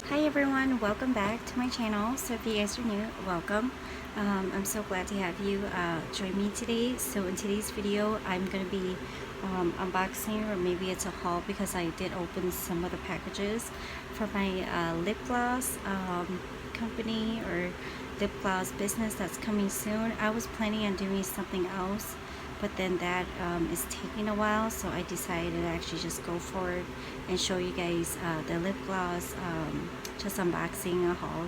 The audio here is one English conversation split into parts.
Hi everyone, welcome back to my channel. So if you guys are new, welcome. I'm so glad to have you join me today. So in today's video, I'm going to be unboxing, or maybe it's a haul, because I did open some of the packages for my lip gloss company, or lip gloss business that's coming soon. I was planning on doing something else, but then that is taking a while, so I decided to actually just go for it and show you guys the lip gloss, just unboxing a haul.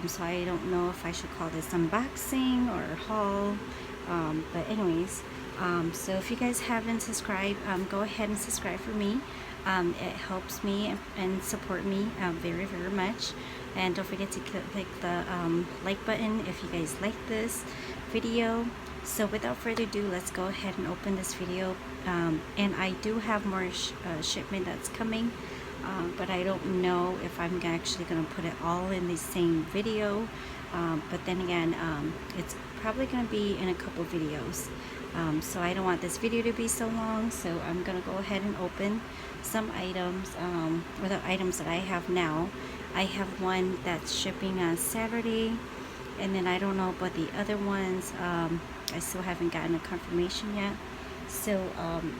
So I don't know if I should call this unboxing or haul, but anyways, so if you guys haven't subscribed, go ahead and subscribe for me. It helps me and support me very much. And don't forget to click the like button if you guys like this video. So without further ado, let's go ahead and open this video. And I do have more shipment that's coming, but I don't know if I'm actually going to put it all in the same video. But then again, it's probably going to be in a couple videos. So I don't want this video to be so long, so I'm going to go ahead and open some items, or the items that I have now. I have one that's shipping on Saturday, and then I don't know about the other ones. I still haven't gotten a confirmation yet. So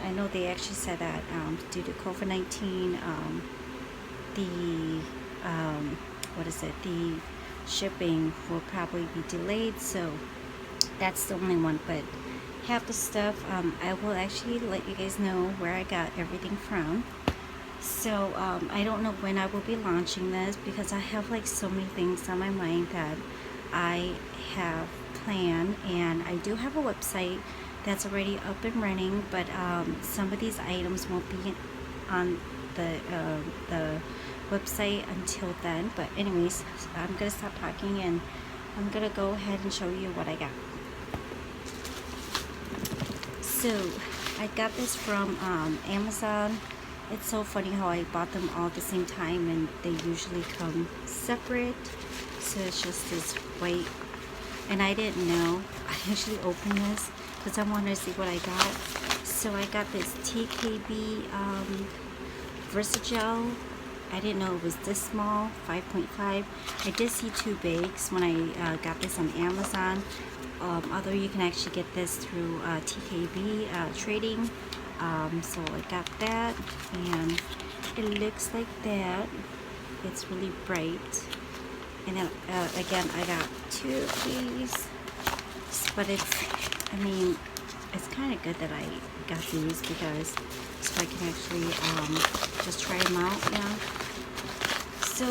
I know they actually said that due to COVID-19, the the shipping will probably be delayed. So that's the only one. But half the stuff, I will actually let you guys know where I got everything from. So I don't know when I will be launching this, because I have like so many things on my mind that I have planned, and I do have a website that's already up and running, but some of these items won't be on the website until then. But anyways, I'm gonna stop talking and I'm gonna go ahead and show you what I got. So I got this from Amazon. It's so funny how I bought them all at the same time, and they usually come separate. So it's just this white, and I didn't know. I actually opened this because I wanted to see what I got. So I got this TKB Versagel. I didn't know it was this small, 5.5. I did see two bags when I got this on Amazon. Although you can actually get this through TKB trading. So I got that, and it looks like that. It's really bright. And then again, I got two of these, but I mean, it's kind of good that I got these, because so I can actually just try them out. Yeah. So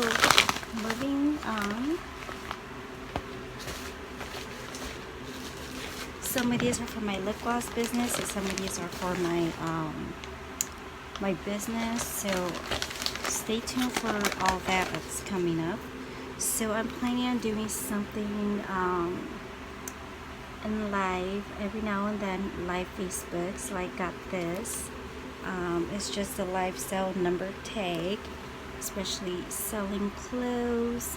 moving on. Some of these are for my lip gloss business, and some of these are for my my business. So stay tuned for all that that's coming up. So I'm planning on doing something in live every now and then, live Facebook. So I got this. It's just a lifestyle number tag, especially selling clothes,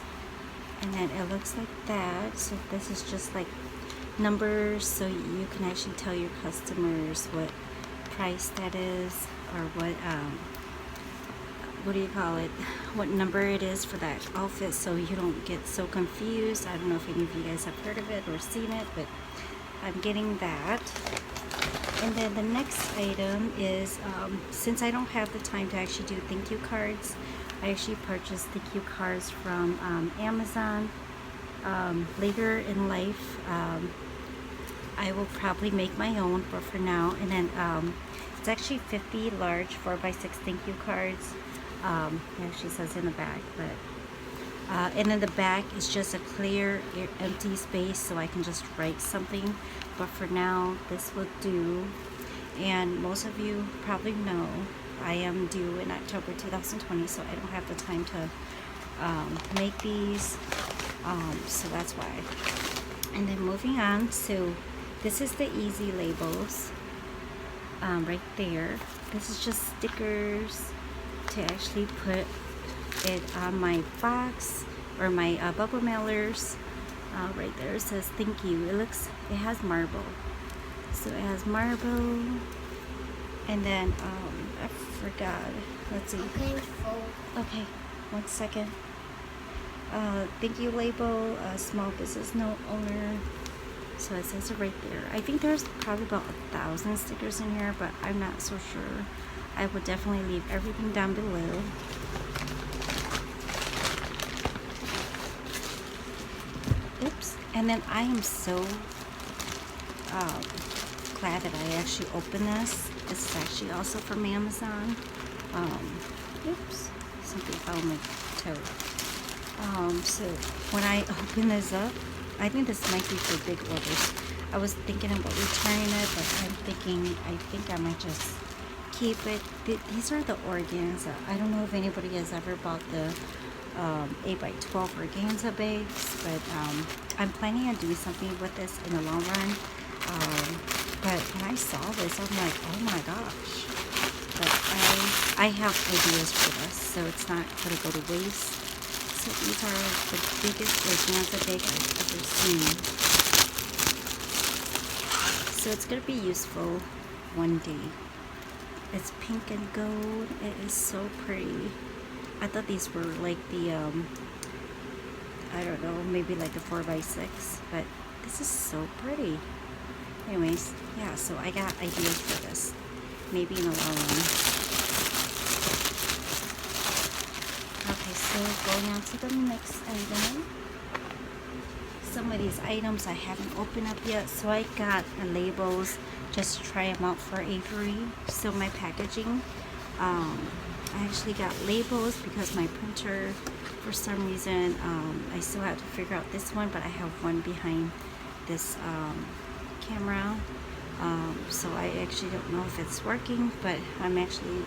and then it looks like that. So this is just like numbers, so you can actually tell your customers what price that is, or what do you call it, what number it is for that outfit, so you don't get so confused. I don't know if any of you guys have heard of it or seen it, but I'm getting that. And then the next item is, since I don't have the time to actually do thank you cards, I actually purchased thank you cards from Amazon. Later in life, I will probably make my own, but for now, and then it's actually 50 large 4x6 thank you cards. It actually says in the back, but and then the back is just a clear empty space, so I can just write something. But for now, this will do. And most of you probably know I am due in October 2020, so I don't have the time to make these, so that's why. And then moving on, so this is the easy labels, right there. This is just stickers to actually put it on my box, or my bubble mailers. Right there it says thank you. It has marble, so it has marble, And then I forgot. Let's see. Okay, 1 second. Thank you label, small business note owner. So it says it right there. I think there's probably about 1,000 stickers in here, but I'm not so sure. I will definitely leave everything down below. Oops. And then I am so glad that I actually opened this. This is actually also from Amazon. Oops. Something fell on my toe. So when I open this up, I think this might be for big orders. I was thinking about returning it, but I think I might just keep it. These are the Organza. I don't know if anybody has ever bought the 8x12 Organza bags, but I'm planning on doing something with this in the long run. But when I saw this, I'm like, oh my gosh. But I have ideas for this, so it's not going to go to waste. So these are the biggest Organza bag I've ever seen. So it's going to be useful one day. It's pink and gold. It is so pretty. I thought these were like the, I don't know, maybe like the 4x6, but this is so pretty. Anyways, yeah, so I got ideas for this. Maybe in the long run. Okay, so going on to the next item. Some of these items I haven't opened up yet, so I got the labels just to try them out for Avery. So my packaging, I actually got labels because my printer, for some reason, I still have to figure out this one, but I have one behind this camera. So I actually don't know if it's working, but I'm actually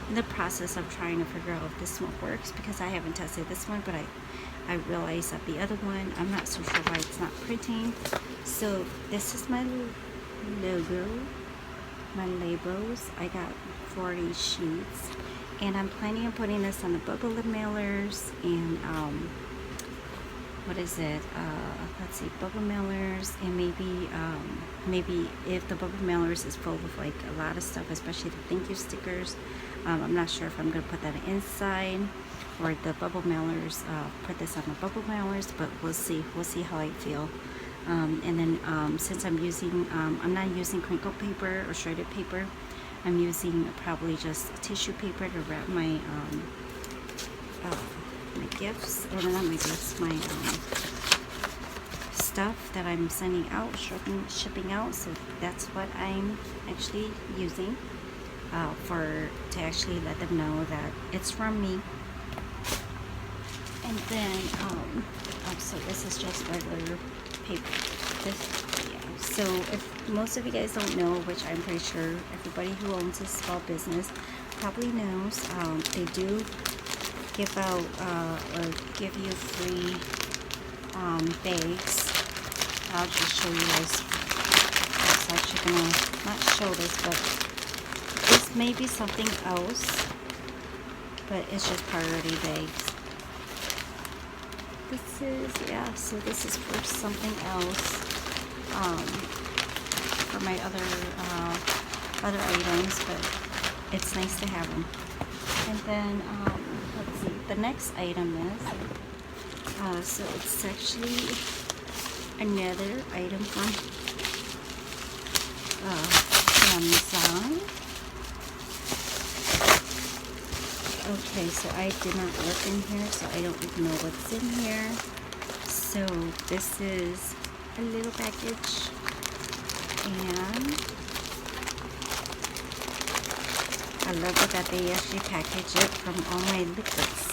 in the process of trying to figure out if this one works because I haven't tested this one, but I realized that the other one, I'm not so sure why it's not printing. So this is my logo, my labels. I got 40 sheets, and I'm planning on putting this on the bubble lip mailers and what is it? Let's see, bubble mailers, and maybe if the bubble mailers is full of like a lot of stuff, especially the thank you stickers. I'm not sure if I'm gonna put that inside or the bubble mailers. Put this on the bubble mailers, but we'll see. We'll see how I feel. And then since I'm using, I'm not using crinkle paper or shredded paper. I'm using probably just tissue paper to wrap my my gifts, or not my gifts, my stuff that I'm sending out, shipping out. So that's what I'm actually using to actually let them know that it's from me. And then so this is just regular paper. So if most of you guys don't know, which I'm pretty sure everybody who owns a small business probably knows, they do give out or give you free bags. I'll just show you guys. I was actually gonna not show this, but this may be something else, but it's just priority bags. This is, yeah, so this is for something else, for my other items, but it's nice to have them. And then let's see, the next item is, so it's actually another item from Amazon. Okay, so I did not look in here, so I don't even know what's in here. So this is a little package, and I love it that they actually package it from all my liquids.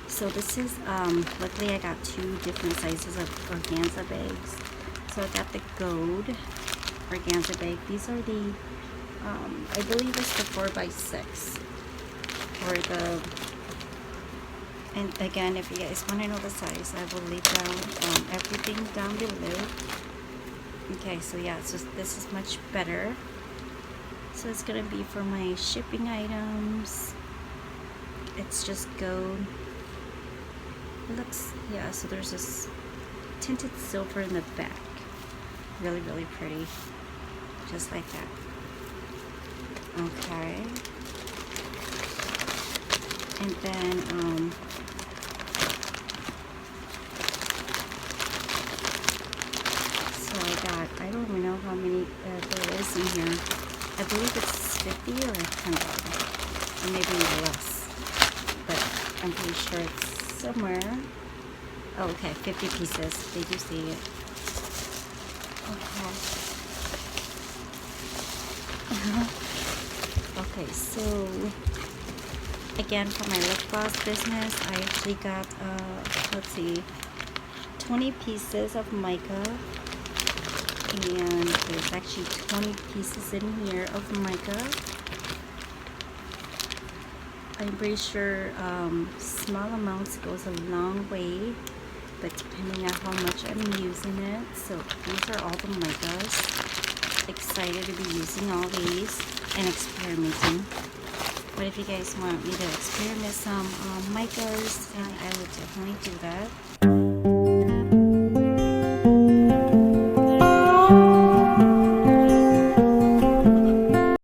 So this is, luckily I got 2 different sizes of Organza bags. So I got the gold Organza bag. These are the, I believe it's the 4x6. Or the, and again, if you guys want to know the size, I will leave down everything down below. Okay, so yeah, so this is much better. So it's gonna be for my shipping items. It's just gold. It looks, yeah, so there's this tinted silver in the back. Really, really pretty. just like that. Okay. And then so I don't even know how many there is in here. I believe it's 50 or 100, or maybe less, but I'm pretty sure it's somewhere. Oh, okay, 50 pieces. Did you see it? Okay. Okay, so again, for my lip gloss business, I actually got, let's see, 20 pieces of mica, and there's actually 20 pieces in here of mica. I'm pretty sure small amounts goes a long way, but depending on how much I'm using it. So these are all the micas. Excited to be using all these and experimenting. But if you guys want me to experiment some micas, then I would definitely do that.